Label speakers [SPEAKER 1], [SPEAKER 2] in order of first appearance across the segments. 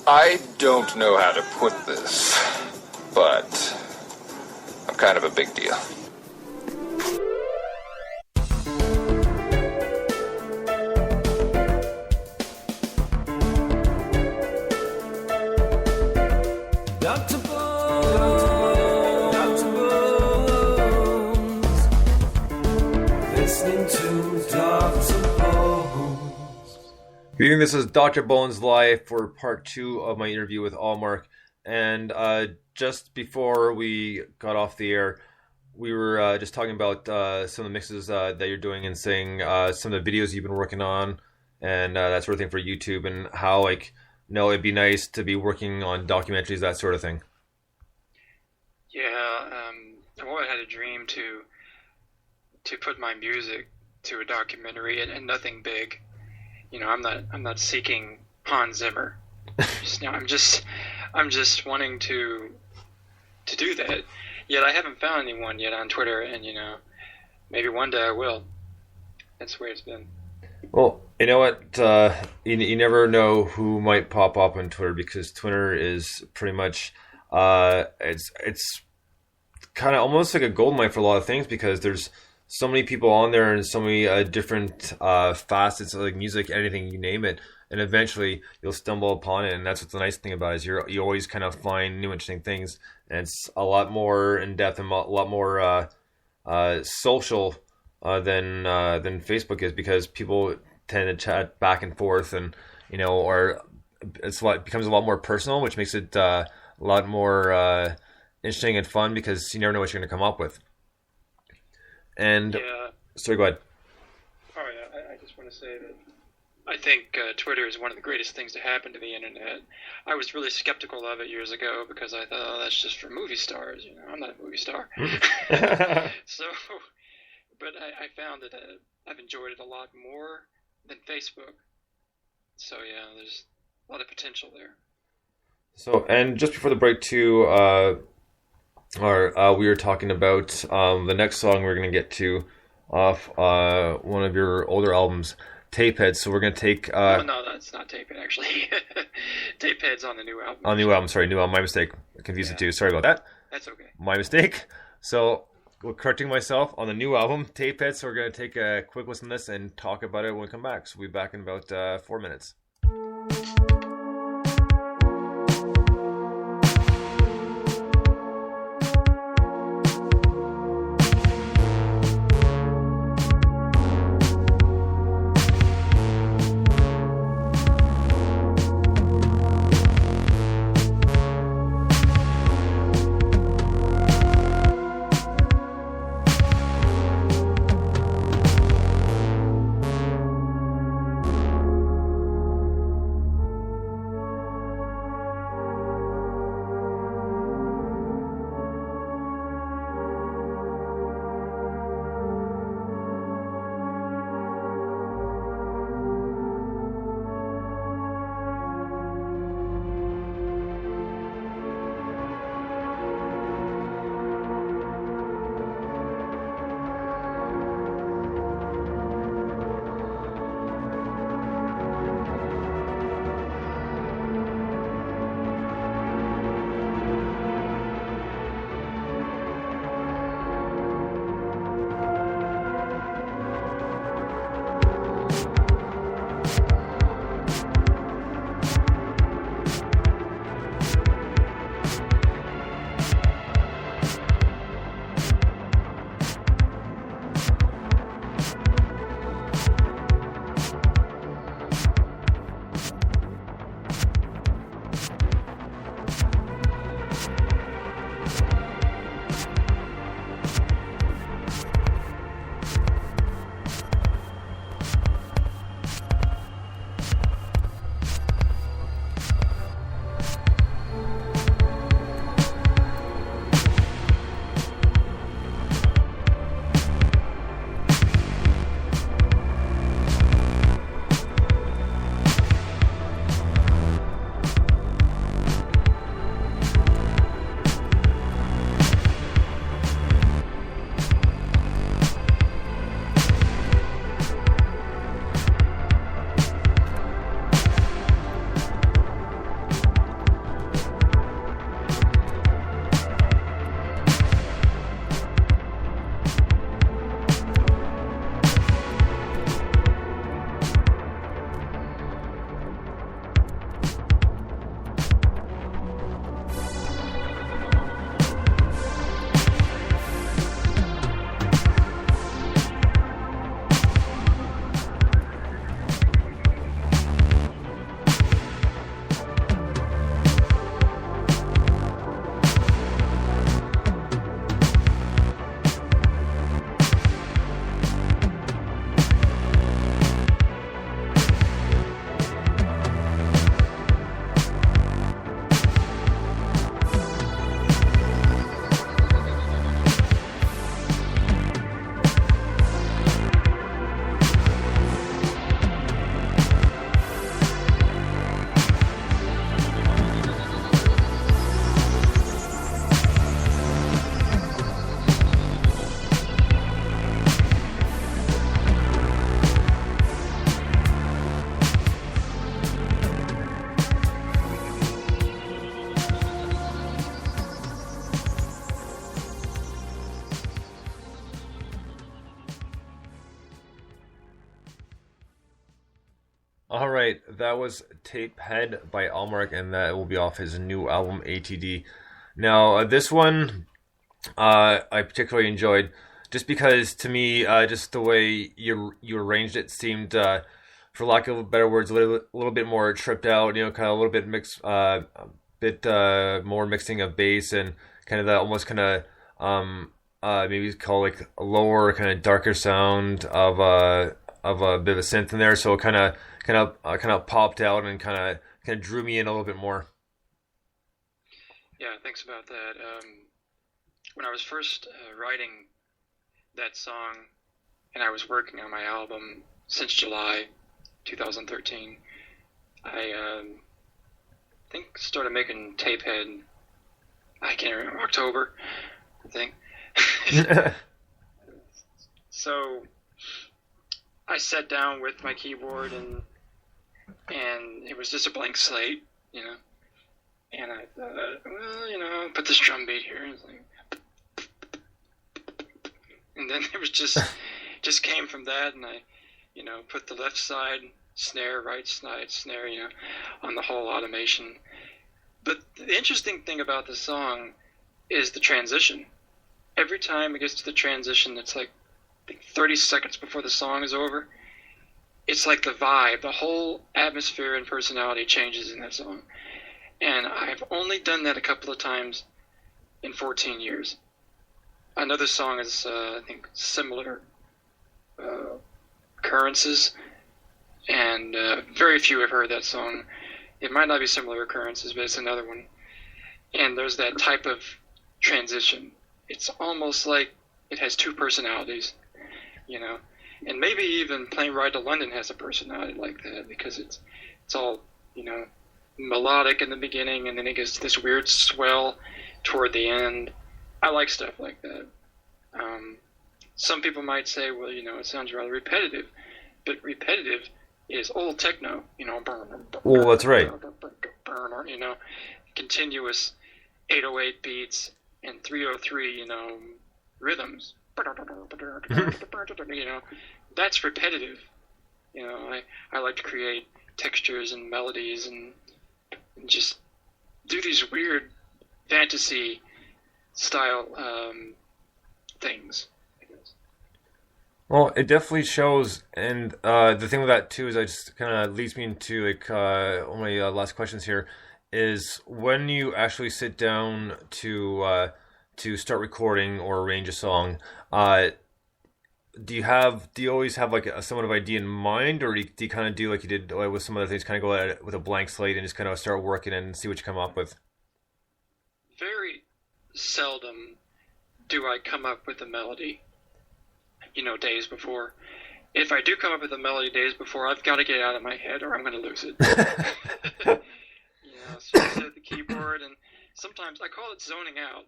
[SPEAKER 1] I don't know how to put this, but I'm kind of a big deal.
[SPEAKER 2] Good evening, this is Dr. Bones live for part 2 of my interview with Almark. And just before we got off the air, we were just talking about some of the mixes that you're doing and saying some of the videos you've been working on and that sort of thing for YouTube, and how, like, it'd be nice to be working on documentaries, that sort of thing.
[SPEAKER 3] Yeah, I've always had a dream to put my music to a documentary, and nothing big. You know, I'm not seeking Hans Zimmer. I'm just wanting to do that. Yet I haven't found anyone yet on Twitter, and maybe one day I will. That's where it's been.
[SPEAKER 2] Well, you know what? You never know who might pop up on Twitter, because Twitter is pretty much it's kind of almost like a goldmine for a lot of things, because there's so many people on there and so many different facets of, like, music, anything, you name it, and eventually you'll stumble upon it. And that's what's the nice thing about it, is you always kind of find new interesting things, and it's a lot more in depth and a lot more social than Facebook is, because people tend to chat back and forth, and or it becomes a lot more personal, which makes it a lot more interesting and fun, because you never know what you're going to come up with. And
[SPEAKER 3] yeah.
[SPEAKER 2] Sorry, go ahead.
[SPEAKER 3] All right, I just want to say that I think Twitter is one of the greatest things to happen to the internet. I was really skeptical of it years ago, because I thought, oh, that's just for movie stars. I'm not a movie star. So, but I found that I've enjoyed it a lot more than Facebook. So yeah, there's a lot of potential there. So,
[SPEAKER 2] and just before the break too, we were talking about the next song we're going to get to off one of your older albums, Tapehead. So we're going to take...
[SPEAKER 3] no, that's not Tapehead, actually. Tapehead's on the new album.
[SPEAKER 2] On the new album, sorry, new album. My mistake. I confused the two. Sorry about that.
[SPEAKER 3] That's okay.
[SPEAKER 2] My mistake. So, correcting myself, on the new album, Tapehead. So we're going to take a quick listen to this and talk about it when we come back. So we'll be back in about 4 minutes. right, that was Tapehead by Almark, and that will be off his new album ATD. Now, this one I particularly enjoyed, just because to me, just the way you arranged it seemed, for lack of better words, a little bit more tripped out. Kind of a little bit more mixing of bass and kind of that almost kind of maybe call like a lower kind of darker sound of a bit of a synth in there. So it kind of popped out and kind of drew me in a little bit more.
[SPEAKER 3] Yeah, thanks about that. When I was first writing that song, and I was working on my album since July 2013, I think started making Tapehead, I can't remember, October, I think. So I sat down with my keyboard and it was just a blank slate, and I thought, well, put this drum beat here, and then it was just came from that, and I, put the left side snare, right side snare, on the whole automation. But the interesting thing about the song is the transition. Every time it gets to the transition, it's like I think 30 seconds before the song is over. It's like the vibe, the whole atmosphere and personality changes in that song. And I've only done that a couple of times in 14 years. Another song is, I think, similar occurrences, and very few have heard that song. It might not be similar occurrences, but it's another one. And there's that type of transition. It's almost like it has two personalities, And maybe even Plane Ride to London has a personality like that, because it's all, melodic in the beginning, and then it gets this weird swell toward the end. I like stuff like that. Some people might say, well, it sounds rather repetitive, but repetitive is old techno,
[SPEAKER 2] Well, that's right.
[SPEAKER 3] Continuous 808 beats and 303, rhythms. That's repetitive. I like to create textures and melodies and just do these weird fantasy style things, I guess.
[SPEAKER 2] Well, it definitely shows, and the thing with that too is, it just kind of leads me into one of my last questions here. Is when you actually sit down to start recording or arrange a song, do you always have like a somewhat of idea in mind, or do you kind of do like you did with some other things, kind of go at it with a blank slate and just kind of start working and see what you come up with?
[SPEAKER 3] Very seldom do I come up with a melody, days before. If I do come up with a melody days before, I've got to get it out of my head or I'm going to lose it. So I sit at the keyboard, and sometimes I call it zoning out,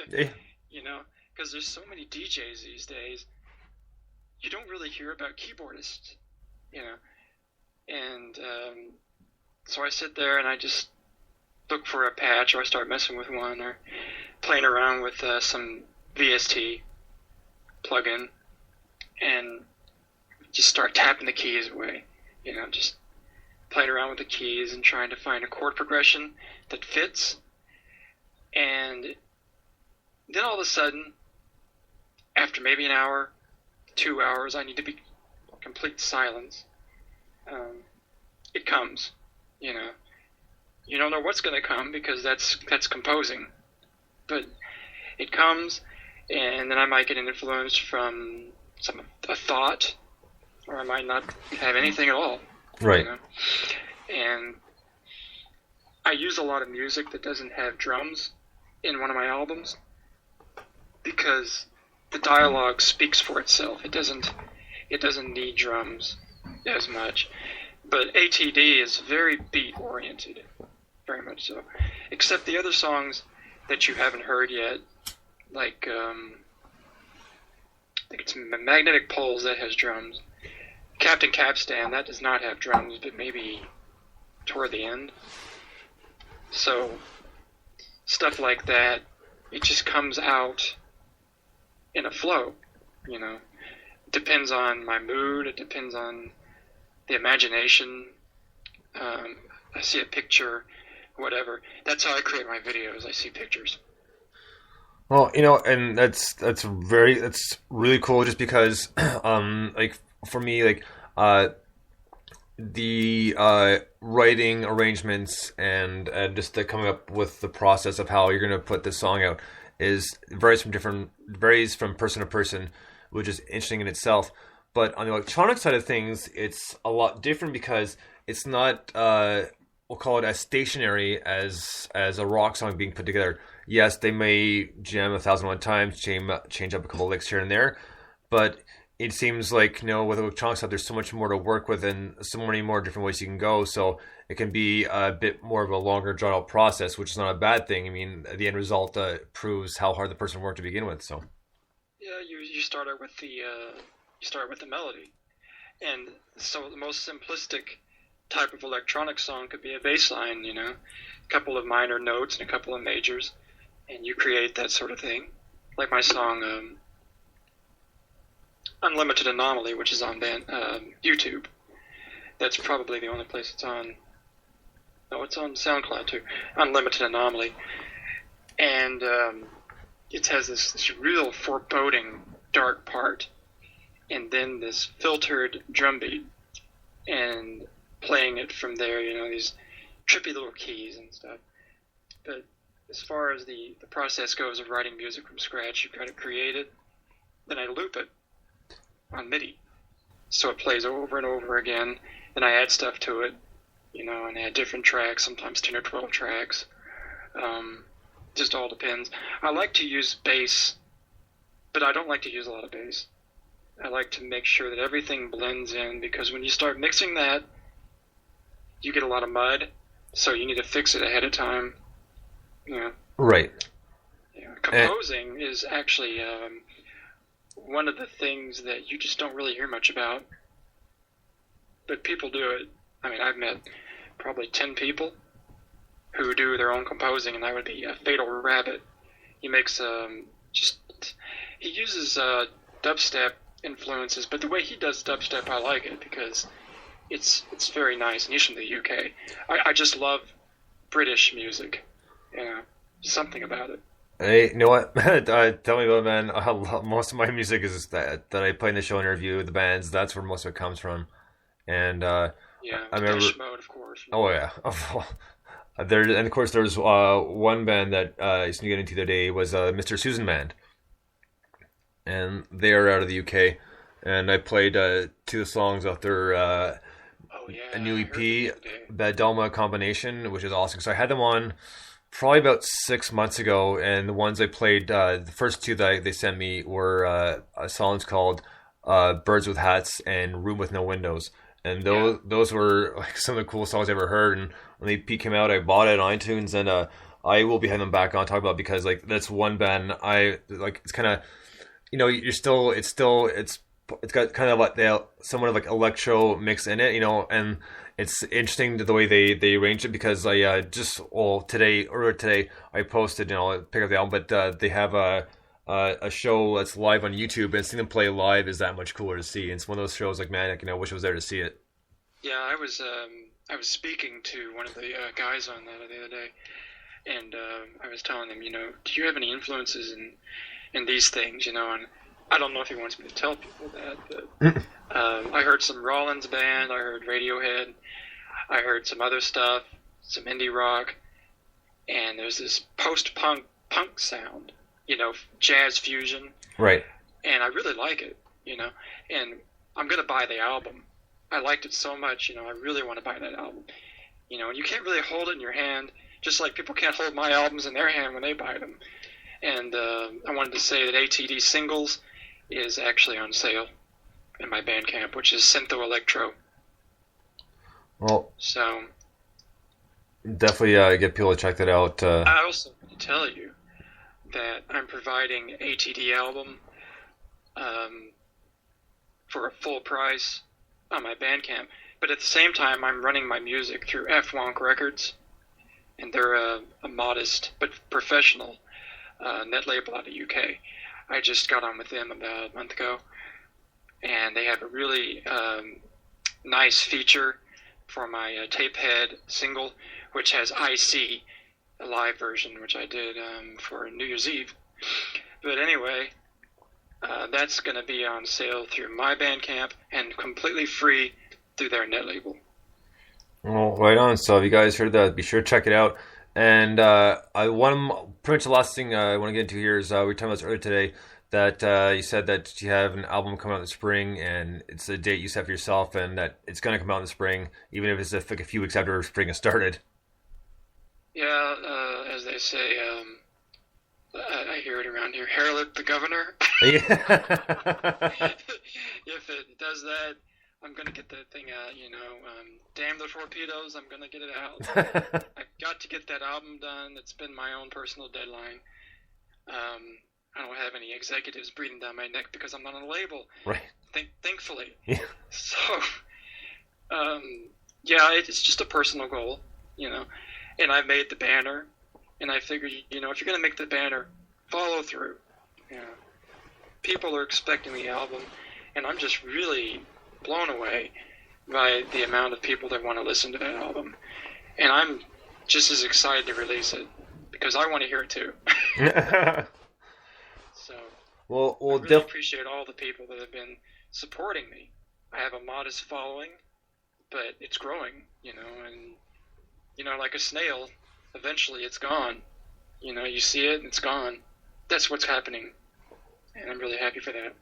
[SPEAKER 3] because there's so many DJs these days. You don't really hear about keyboardists, and so I sit there and I just look for a patch, or I start messing with one, or playing around with some VST plugin, and just start tapping the keys away, just playing around with the keys and trying to find a chord progression that fits. And then all of a sudden, after maybe an hour, 2 hours, I need to be complete silence. It comes, You don't know what's going to come, because that's composing. But it comes, and then I might get an influence from a thought, or I might not have anything at all.
[SPEAKER 2] Right.
[SPEAKER 3] And I use a lot of music that doesn't have drums in one of my albums, because the dialogue speaks for itself. It doesn't need drums as much. But ATD is very beat oriented, very much so. Except the other songs that you haven't heard yet, like I think it's Magnetic Poles, that has drums. Captain Capstan, that does not have drums, but maybe toward the end. So stuff like that, it just comes out in a flow, It depends on my mood, it depends on the imagination I see a picture, whatever. That's how I create my videos. I see pictures.
[SPEAKER 2] Well, and that's really cool just because, like for me, like, the writing arrangements and just the coming up with the process of how you're going to put this song out varies from person to person, which is interesting in itself. But on the electronic side of things, it's a lot different because it's not we'll call it as stationary as a rock song being put together. Yes, they may jam 1,001 times, change up a couple licks here and there, but it seems like, with electronic stuff, there's so much more to work with and so many more different ways you can go. So it can be a bit more of a longer drawn out process, which is not a bad thing. I mean, the end result proves how hard the person worked to begin with. So
[SPEAKER 3] yeah, you start out with the melody, and so the most simplistic type of electronic song could be a bass line, a couple of minor notes and a couple of majors, and you create that sort of thing. Like my song Unlimited Anomaly, which is on YouTube. That's probably the only place it's on. No, it's on SoundCloud too. Unlimited Anomaly. And it has this real foreboding, dark part, and then this filtered drum beat, and playing it from there, these trippy little keys and stuff. But as far as the process goes of writing music from scratch, you've got to create it, then I loop it on MIDI. So it plays over and over again, then I add stuff to it, and add different tracks, sometimes 10 or 12 tracks. Just all depends. I like to use bass, but I don't like to use a lot of bass. I like to make sure that everything blends in, because when you start mixing that, you get a lot of mud, so you need to fix it ahead of time.
[SPEAKER 2] Right.
[SPEAKER 3] Composing is actually one of the things that you just don't really hear much about, but people do it. I mean, I've met probably 10 people who do their own composing, and that would be a Fatal Rabbit. He makes he uses dubstep influences, but the way he does dubstep, I like it because it's very nice, and he's from the UK. I just love British music, something about it.
[SPEAKER 2] Hey, you know what? Tell me about it, man. Most of my music is that I play in the show and review the bands. That's where most of it comes from. And I remember
[SPEAKER 3] Mode, of course.
[SPEAKER 2] Oh yeah. And of course there's one band that I used to get into the other day was Mr. Susan Band, and they're out of the UK. And I played 2 songs off their a new EP, Bad Dalma Combination, which is awesome. So I had them on probably about 6 months ago, and the ones I played, the first 2 that they sent me were songs called Birds with Hats and Room with No Windows. And those were like some of the coolest songs I ever heard. And when the EP came out, I bought it on iTunes, and I will be having them back on talk about, because like that's one band I like. It's kind of, it's got kind of like somewhat of like electro mix in it, and it's interesting the way they arranged it, because I earlier today I posted, pick up the album, but they have a show that's live on YouTube, and seeing them play live is that much cooler to see. And it's one of those shows like, man, I wish I was there to see it.
[SPEAKER 3] Yeah, I was speaking to one of the guys on that the other day, and I was telling him, do you have any influences in these things, and I don't know if he wants me to tell people that, but I heard some Rollins Band, I heard Radiohead, I heard some other stuff, some indie rock, and there's this post-punk sound, jazz fusion.
[SPEAKER 2] Right.
[SPEAKER 3] And I really like it, and I'm going to buy the album. I liked it so much, I really want to buy that album. And you can't really hold it in your hand, just like people can't hold my albums in their hand when they buy them. And I wanted to say that ATD Singles is actually on sale in my Bandcamp, which is Syntho Electro.
[SPEAKER 2] Well,
[SPEAKER 3] so
[SPEAKER 2] definitely get people to check that out.
[SPEAKER 3] I also want to tell you that I'm providing ATD album for a full price on my Bandcamp, but at the same time I'm running my music through F-Wonk Records, and they're a modest but professional net label out of the UK. I just got on with them about a month ago, and they have a really nice feature for my Tape Head single, which has IC, a live version, which I did for New Year's Eve. But anyway, that's going to be on sale through my Bandcamp and completely free through their net label.
[SPEAKER 2] Well, right on. So if you guys heard that, be sure to check it out. And pretty much the last thing I want to get into here is we were talking about this earlier today, that you said that you have an album coming out in the spring, and it's a date you set for yourself, and that it's going to come out in the spring, even if it's like a few weeks after spring has started.
[SPEAKER 3] Yeah, as they say, I hear it around here, hairlip the governor.
[SPEAKER 2] Yeah.
[SPEAKER 3] If it does that, I'm going to get that thing out, damn the torpedoes, I'm going to get it out. I've got to get that album done. It's been my own personal deadline. I don't have any executives breathing down my neck because I'm not on a label.
[SPEAKER 2] Right.
[SPEAKER 3] Thankfully.
[SPEAKER 2] Yeah.
[SPEAKER 3] So, it's just a personal goal, and I made the banner, and I figured, if you're going to make the banner, follow through. People are expecting the album, and I'm just really blown away by the amount of people that want to listen to that album. And I'm just as excited to release it because I want to hear it too. So, I really appreciate all the people that have been supporting me. I have a modest following, but it's growing, and, like a snail, eventually it's gone. You see it and it's gone. That's what's happening. And I'm really happy for that.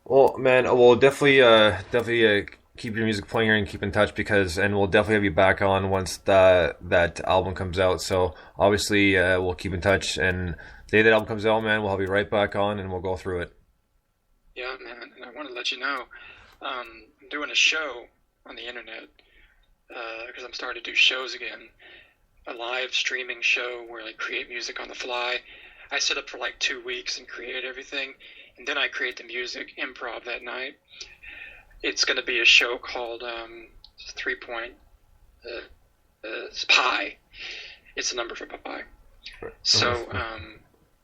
[SPEAKER 2] Well, man, we'll definitely keep your music playing here and keep in touch and we'll definitely have you back on once that album comes out. So obviously we'll keep in touch, and the day that album comes out, man, we'll have you right back on and we'll go through it.
[SPEAKER 3] Yeah, man, and I want to let you know, I'm doing a show on the internet because I'm starting to do shows again, a live streaming show where I create music on the fly. I set up for like 2 weeks and create everything, and then I create the music, improv that night. It's going to be a show called 3-point Pi. It's a number for pi. So,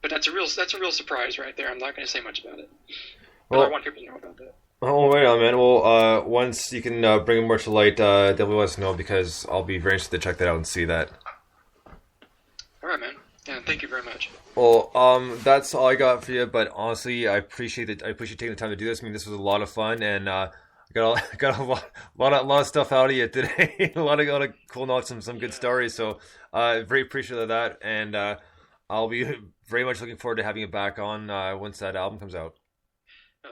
[SPEAKER 3] but that's a real surprise right there. I'm not going to say much about it, but I want people to know about that.
[SPEAKER 2] Oh, right on, man. Well, once you can bring more to light, definitely let us know, because I'll be very interested to check that out and see that.
[SPEAKER 3] All right, man. Yeah, thank you very much.
[SPEAKER 2] Well, that's all I got for you. But honestly, I appreciate it. I appreciate taking the time to do this. I mean, this was a lot of fun, and I got a lot of stuff out of you today. a lot of cool notes, some good stories. So, very appreciative of that, and I'll be very much looking forward to having you back on once that album comes out.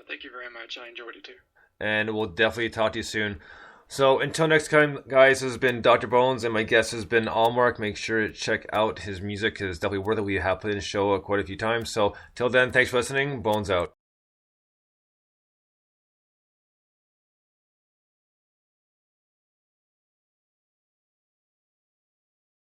[SPEAKER 3] Thank you very much. I enjoyed it too.
[SPEAKER 2] And we'll definitely talk to you soon. So until next time, guys, this has been Dr. Bones, and my guest has been Almark. Make sure to check out his music. It's definitely worth it. We have played in the show quite a few times. So till then, thanks for listening. Bones out.